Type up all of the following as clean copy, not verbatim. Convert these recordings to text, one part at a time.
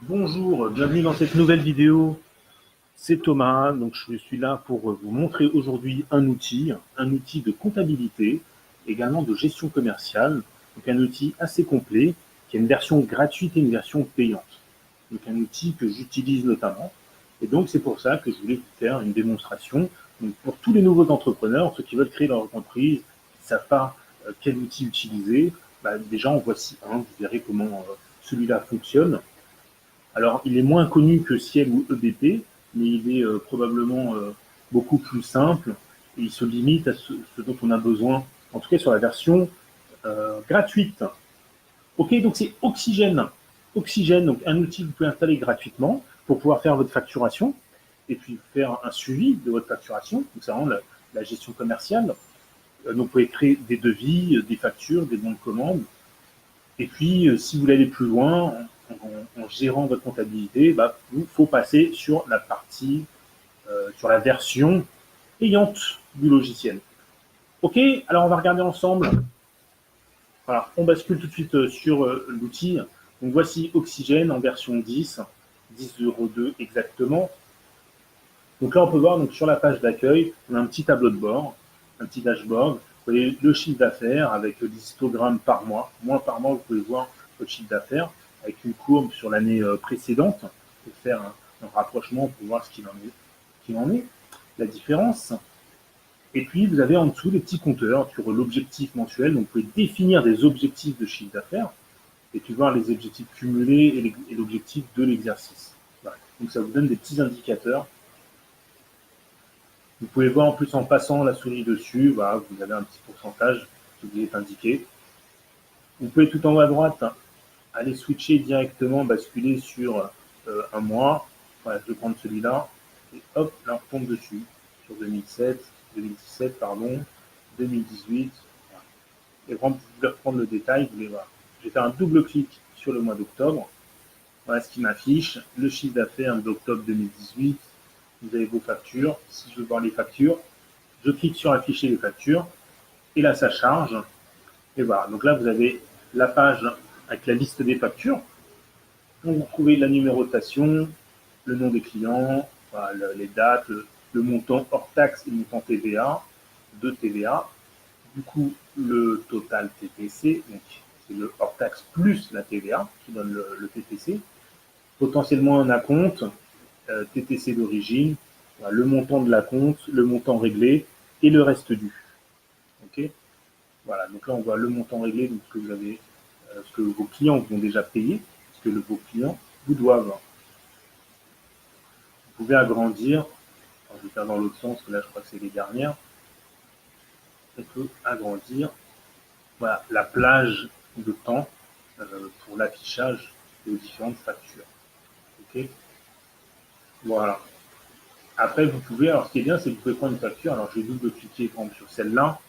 Bonjour, bienvenue dans cette nouvelle vidéo. C'est Thomas, donc je suis là pour vous montrer aujourd'hui un outil de comptabilité, également de gestion commerciale, donc un outil assez complet qui a une version gratuite et une version payante. Donc un outil que j'utilise notamment. Et donc c'est pour ça que je voulais vous faire une démonstration. Donc pour tous les nouveaux entrepreneurs, ceux qui veulent créer leur entreprise, qui ne savent pas quel outil utiliser, déjà en voici un, vous verrez comment celui-là fonctionne. Alors, il est moins connu que Ciel ou EBP, mais il est probablement beaucoup plus simple et il se limite à ce dont on a besoin, en tout cas sur la version gratuite. Ok, donc c'est Oxygène. Oxygène, donc un outil que vous pouvez installer gratuitement pour pouvoir faire votre facturation et puis faire un suivi de votre facturation, donc c'est vraiment la gestion commerciale. Donc vous pouvez créer des devis, des factures, des bons de commande. Et puis, si vous voulez aller plus loin, en gérant votre comptabilité, il faut passer sur la partie, sur la version payante du logiciel. Ok, alors on va regarder ensemble. Voilà, on bascule tout de suite sur l'outil. Donc voici Oxygène en version 10, 10.02 exactement. Donc là, on peut voir donc, sur la page d'accueil, on a un petit tableau de bord, un petit dashboard. Vous voyez le chiffre d'affaires avec l'histogramme par mois. Mois par mois, vous pouvez voir votre chiffre d'affaires avec une courbe sur l'année précédente pour faire un rapprochement pour voir ce qu'il en est, la différence. Et puis, vous avez en dessous des petits compteurs sur l'objectif mensuel. Donc, vous pouvez définir des objectifs de chiffre d'affaires et puis voir les objectifs cumulés et l'objectif de l'exercice. Voilà. Donc, ça vous donne des petits indicateurs. Vous pouvez voir en plus en passant la souris dessus, voilà, vous avez un petit pourcentage qui vous est indiqué. Vous pouvez tout en haut à droite aller switcher directement, basculer sur un mois. Voilà, je vais prendre celui-là et hop, là on tombe dessus sur 2017, pardon, 2018. Voilà. Et vraiment, vous voulez reprendre le détail, vous voulez voir. Je vais faire un double clic sur le mois d'octobre. Voilà ce qui m'affiche, le chiffre d'affaires d'octobre 2018. Vous avez vos factures. Si je veux voir les factures, je clique sur afficher les factures et là ça charge. Et voilà, donc là vous avez la page avec la liste des factures. Donc vous trouvez la numérotation, le nom des clients, voilà, les dates, le montant hors taxe et le montant TVA, de TVA. Du coup, le total TTC, donc c'est le hors taxe plus la TVA qui donne le TTC. Potentiellement un acompte, TTC d'origine, voilà, le montant de l'acompte, le montant réglé et le reste dû. Ok. Voilà, donc là on voit le montant réglé, donc ce que vous avez, ce que vos clients vous ont déjà payé, ce que vos clients vous doivent. Vous pouvez agrandir, alors, je vais faire dans l'autre sens, parce que là je crois que c'est les dernières. On peut agrandir, voilà, la plage de temps pour l'affichage des différentes factures. Ok. Voilà. Après, vous pouvez, alors ce qui est bien, c'est que vous pouvez prendre une facture. Alors, je vais double-cliquer sur celle-là.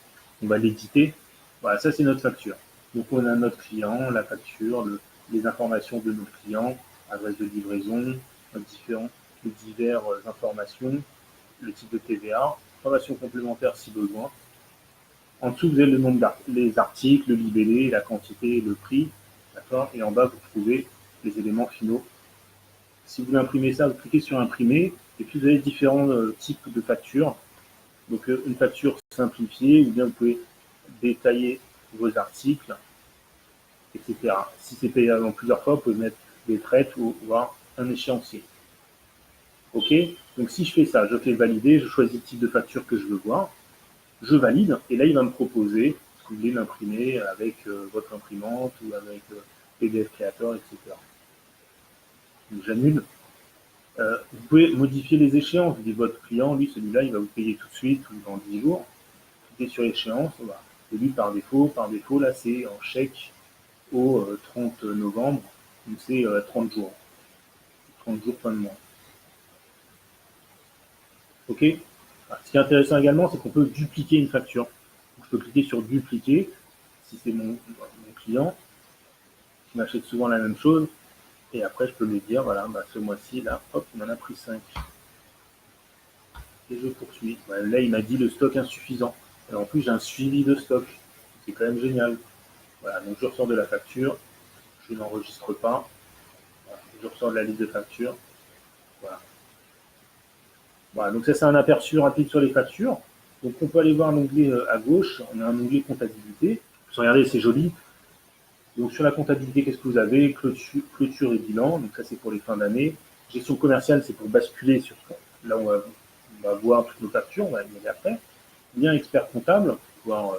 On va l'éditer. Voilà, ça, c'est notre facture. Donc, on a notre client, la facture, les informations de notre client, adresse de livraison, les diverses informations, le type de TVA, informations complémentaires si besoin. En dessous, vous avez le nombre les articles, le libellé, la quantité, le prix. D'accord. Et en bas, vous trouvez les éléments finaux. Si vous voulez imprimer ça, vous cliquez sur imprimer. Et puis, vous avez différents types de factures. Donc, une facture simplifiée, ou bien vous pouvez détailler vos articles, etc. Si c'est payé en plusieurs fois, vous pouvez mettre des traites ou voir un échéancier. OK. Donc, si je fais ça, je fais valider, je choisis le type de facture que je veux voir, je valide, et là, il va me proposer ce que vous voulez l'imprimer avec votre imprimante ou avec PDF Creator, etc. Donc, j'annule. Vous pouvez modifier les échéances. Vous dites votre client, lui, celui-là, il va vous payer tout de suite ou dans 10 jours. Cliquez sur l'échéance. Voilà. Et lui, par défaut, là, c'est en chèque au 30 novembre. Donc, c'est 30 jours. 30 jours, fin de mois. OK. Alors, ce qui est intéressant également, c'est qu'on peut dupliquer une facture. Donc, je peux cliquer sur dupliquer si c'est mon client qui m'achète souvent la même chose. Et après, je peux lui dire, voilà, ce mois-ci, là, hop, on en a pris 5. Et je poursuis. Là, il m'a dit le stock insuffisant. Et en plus, j'ai un suivi de stock. C'est quand même génial. Voilà, donc je ressors de la facture. Je n'enregistre pas. Voilà, Je ressors de la liste de factures. Voilà. Voilà, donc ça c'est un aperçu rapide sur les factures. Donc on peut aller voir l'onglet à gauche, on a un onglet comptabilité. Regardez, c'est joli. Donc sur la comptabilité, qu'est-ce que vous avez? Clôture et bilan, donc ça c'est pour les fins d'année. Gestion commerciale, c'est pour basculer sur là on va voir toutes nos factures, on va y aller après. Lien expert comptable, pour pouvoir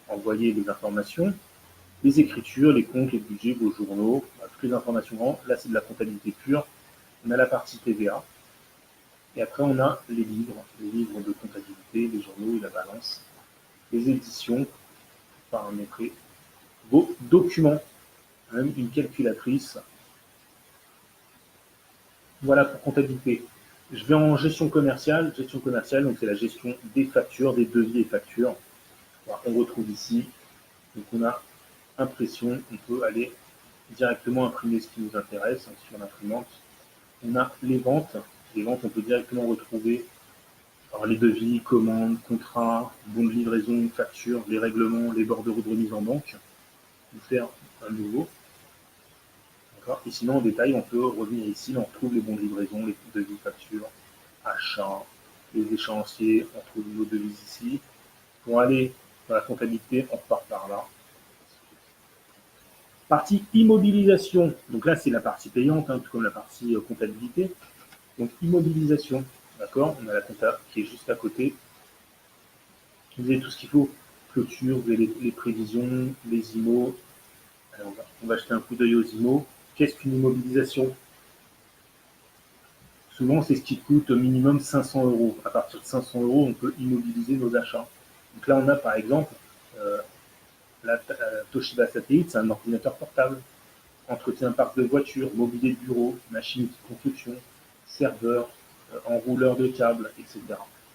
envoyer des informations. Les écritures, les comptes, les budgets, vos journaux, toutes les informations. Là c'est de la comptabilité pure. On a la partie TVA. Et après, on a les livres de comptabilité, les journaux et la balance, les éditions, paramétrer vos documents, même une calculatrice. Voilà pour comptabilité. Je vais en gestion commerciale. Gestion commerciale, donc c'est la gestion des factures, des devis et factures. Voilà, on retrouve ici. Donc on a impression, on peut aller directement imprimer ce qui nous intéresse sur l'imprimante. On a les ventes. Les ventes, on peut directement retrouver alors, les devis, commandes, contrats, bons de livraison, factures, les règlements, les bordereaux de remise en banque. Vous faire un nouveau. Et sinon, en détail, on peut revenir ici, on retrouve les bons de livraison, les devis, factures, achats, les échéanciers, on trouve nos devis ici. Pour aller dans la comptabilité, on repart par là. Partie immobilisation. Donc là, c'est la partie payante, tout comme la partie comptabilité. Donc immobilisation, d'accord. On a la compta qui est juste à côté. Vous avez tout ce qu'il faut. Clôture, vous avez les prévisions, les IMO. Alors, on va jeter un coup d'œil aux IMO. Qu'est-ce qu'une immobilisation? Souvent, c'est ce qui coûte au minimum 500 euros. À partir de 500 euros, on peut immobiliser nos achats. Donc là, on a par exemple la Toshiba Satellite, c'est un ordinateur portable. Entretien parc de voitures, mobilier de bureau, machines de construction, serveurs, enrouleurs de câbles, etc.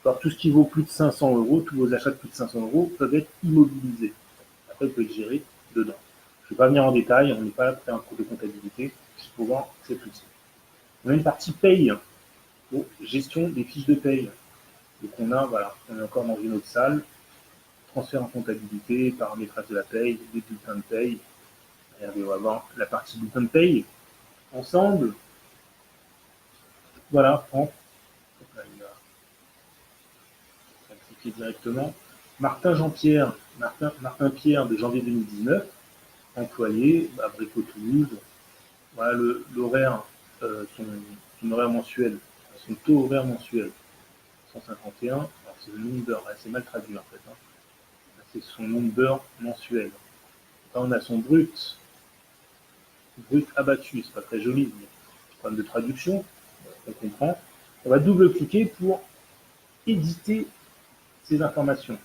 Alors, tout ce qui vaut plus de 500 euros, tous vos achats de plus de 500 euros peuvent être immobilisés. Après, vous pouvez être géré dedans. Je ne vais pas venir en détail, on n'est pas là pour faire un cours de comptabilité, juste pour voir cet outil. On a une partie paye, donc gestion des fiches de paye. Donc on est encore dans une autre salle, transfert en comptabilité, paramétrage de la paye, des bulletins de paye. Regardez, on va voir la partie bulletin de paye ensemble. Voilà, Franck. Il va cliquer directement. Martin Jean-Pierre, Martin Pierre de janvier 2019, employé, Brico Toulouse. Voilà l'horaire, son horaire mensuel, son taux horaire mensuel, 151. Alors c'est le nombre d'heures, c'est mal traduit en fait. C'est son nombre d'heures mensuelles. Là, on a son brut abattu, c'est pas très joli, mais problème de traduction, on comprend. On va double-cliquer pour éditer ces informations.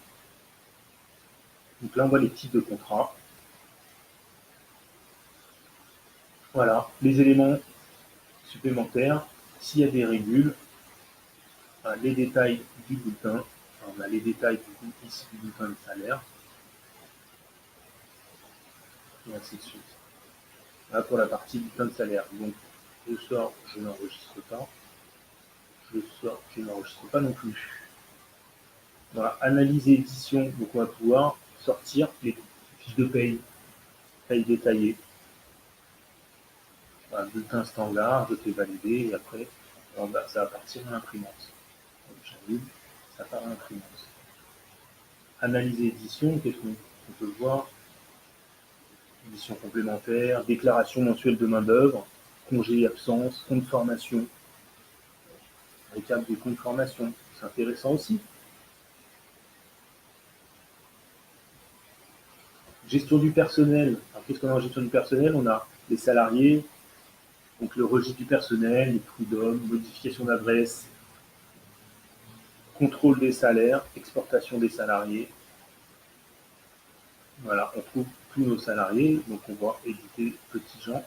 Donc là, on voit les types de contrats. Voilà, les éléments supplémentaires, s'il y a des régules, les détails du bulletin, on a les détails ici du bulletin de salaire, et ainsi de suite. Là, pour la partie bulletin de salaire. Donc, je sors, je n'enregistre pas. Je sors, je n'enregistre pas non plus. Voilà, analyse et édition, donc on va pouvoir sortir les fiches de paye détaillées. Voilà, bulletin standard, je fais valider et après, ça va partir à l'imprimante. J'allume, ça part à l'imprimante. Analyse et édition, qu'est-ce qu'on peut voir? Édition complémentaire, déclaration mensuelle de main-d'œuvre, congé et absence, compte formation, récap des comptes formation, c'est intéressant aussi. Gestion du personnel. Alors, qu'est-ce qu'on a en gestion du personnel? On a les salariés, donc le registre du personnel, les prud'hommes, modification d'adresse, contrôle des salaires, exportation des salariés. Voilà, on trouve tous nos salariés, donc on va éditer petits gens.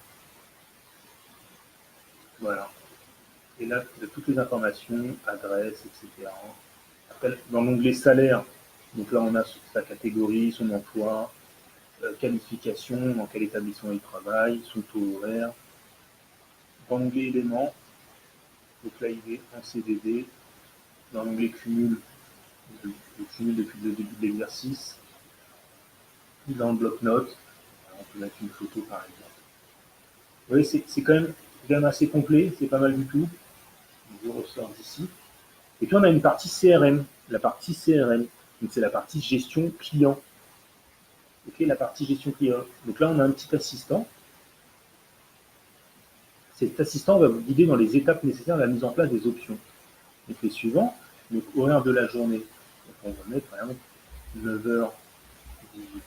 Voilà. Et là, il y a toutes les informations, adresse, etc. Après, dans l'onglet salaire, donc là, on a sa catégorie, son emploi, qualification, dans quel établissement il travaille, son taux horaire. Dans l'onglet éléments, donc là, il est en CDD. Dans l'onglet cumul, le cumul depuis le début de l'exercice. Dans le bloc-notes, on peut mettre une photo par exemple. Vous voyez, c'est quand même C'est quand même assez complet, c'est pas mal du tout. Je ressors d'ici. Et puis on a une partie CRM, la partie CRM. Donc c'est la partie gestion client. Ok, la partie gestion client. Donc là on a un petit assistant. Cet assistant va vous guider dans les étapes nécessaires à la mise en place des options. Donc les suivants, donc horaire de la journée. Donc on va mettre par exemple 9h,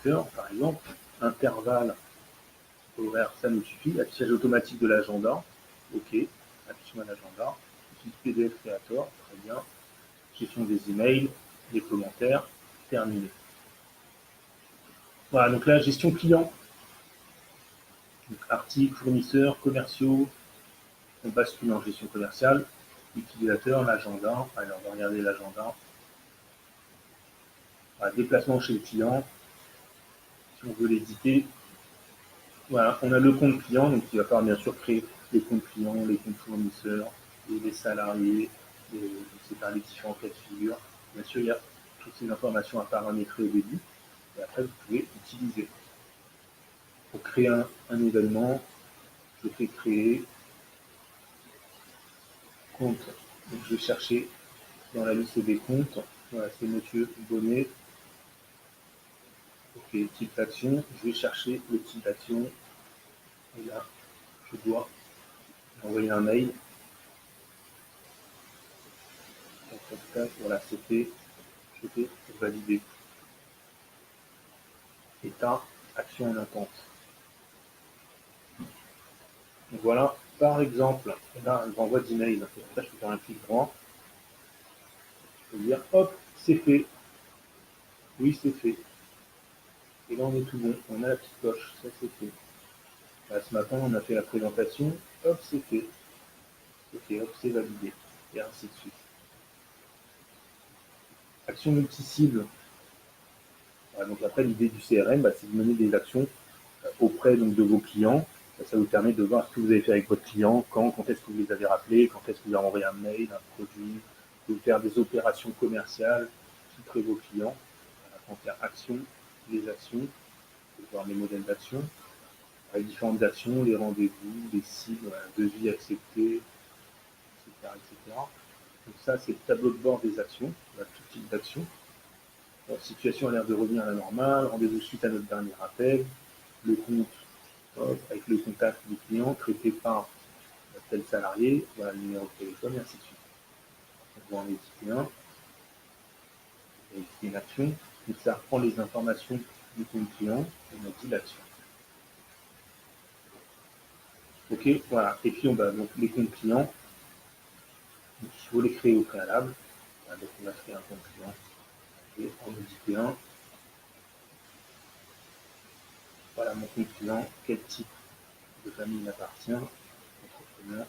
18h par exemple, intervalle horaire, ça nous suffit. Affichage automatique de l'agenda, ok, affichement de l'agenda, PDF Creator, très bien. Gestion des emails, des commentaires, terminé. Voilà, donc là, gestion client. Donc, articles, fournisseurs, commerciaux, on bascule en gestion commerciale. Utilisateur, l'agenda. Allez, on va regarder l'agenda. Voilà, déplacement chez le client. Si on veut l'éditer, voilà, on a le compte client, donc il va falloir bien sûr créer les comptes clients, les comptes fournisseurs, les salariés, les différents cas de figure. Bien sûr, il y a toutes ces informations à paramétrer au début, et après vous pouvez utiliser. Pour créer un événement, je fais créer compte. Donc je vais chercher dans la liste des comptes. Voilà, c'est Monsieur Bonnet. Ok, type d'action. Je vais chercher le type d'action. Et là, je dois envoyer un mail. Voilà, c'est fait. Je fais valider. État, action en attente. Donc voilà, par exemple, là, un renvoi d'email. Ça, je peux faire un clic droit. Je peux dire, hop, c'est fait. Oui, c'est fait. Et là, on est tout bon. On a la petite coche. Ça, c'est fait. Là, ce matin, on a fait la présentation. Hop, c'est fait. Ok, hop, c'est validé. Et ainsi de suite. Action multi-cible. Voilà, donc après, l'idée du CRM, c'est de mener des actions auprès donc, de vos clients. Ça vous permet de voir ce que vous avez fait avec votre client, quand est-ce que vous les avez rappelés, quand est-ce que vous avez envoyé un mail, un produit, vous faire des opérations commerciales auprès de vos clients. Voilà, faire action, les actions, voir les modèles d'action, les différentes actions, les rendez-vous, les cibles, devis acceptés, etc., etc. Donc ça, c'est le tableau de bord des actions, tout type d'actions. La situation a l'air de revenir à la normale, rendez-vous suite à notre dernier appel, le compte avec le contact du client traité par tel salarié, voilà le numéro de téléphone, et ainsi de suite. On va en éditer un, et c'est une action, donc ça reprend les informations du compte client, et on a dit l'action. Ok, voilà, et puis on va donc les comptes clients, donc il faut les créer au préalable. Voilà, donc on va créer un compte client, et en éditer un. Voilà mon compte client, quel type de famille il appartient, entrepreneur,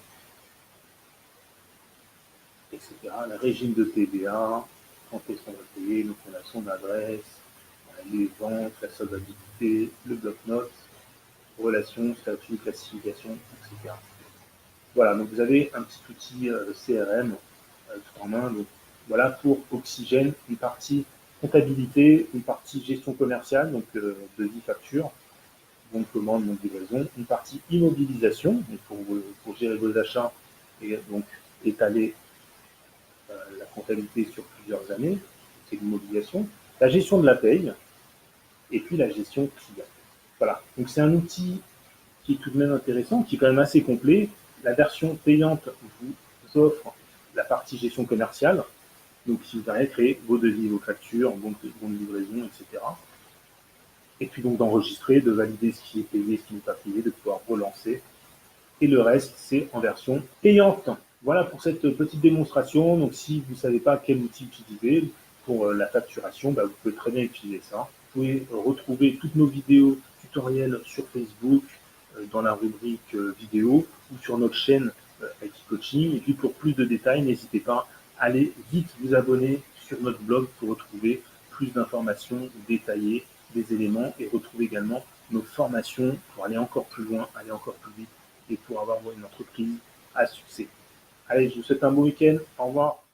etc. Le régime de TVA, quand est-ce qu'on va payer, donc on a son adresse, les ventes, la solvabilité, le bloc-notes, relations, statut, classification, etc. Voilà, donc vous avez un petit outil CRM tout en main. Donc voilà pour Oxygène, une partie comptabilité, une partie gestion commerciale, donc devis facture, bon de commande, donc livraison, une partie immobilisation, donc pour gérer vos achats et donc étaler la comptabilité sur plusieurs années, c'est l'immobilisation, la gestion de la paye, et puis la gestion client. Voilà, donc c'est un outil qui est tout de même intéressant, qui est quand même assez complet. La version payante vous offre la partie gestion commerciale, donc qui vous permet de créer vos devis, vos factures, bons de livraison, etc. Et puis donc d'enregistrer, de valider ce qui est payé, ce qui n'est pas payé, de pouvoir relancer. Et le reste, c'est en version payante. Voilà pour cette petite démonstration. Donc si vous ne savez pas quel outil utiliser pour la facturation, vous pouvez très bien utiliser ça. Vous pouvez retrouver toutes nos vidéos tutoriels sur Facebook, dans la rubrique vidéo ou sur notre chaîne IT Coaching. Et puis pour plus de détails, n'hésitez pas à aller vite vous abonner sur notre blog pour retrouver plus d'informations détaillées, des éléments et retrouver également nos formations pour aller encore plus loin, aller encore plus vite et pour avoir une entreprise à succès. Allez, je vous souhaite un bon week-end. Au revoir.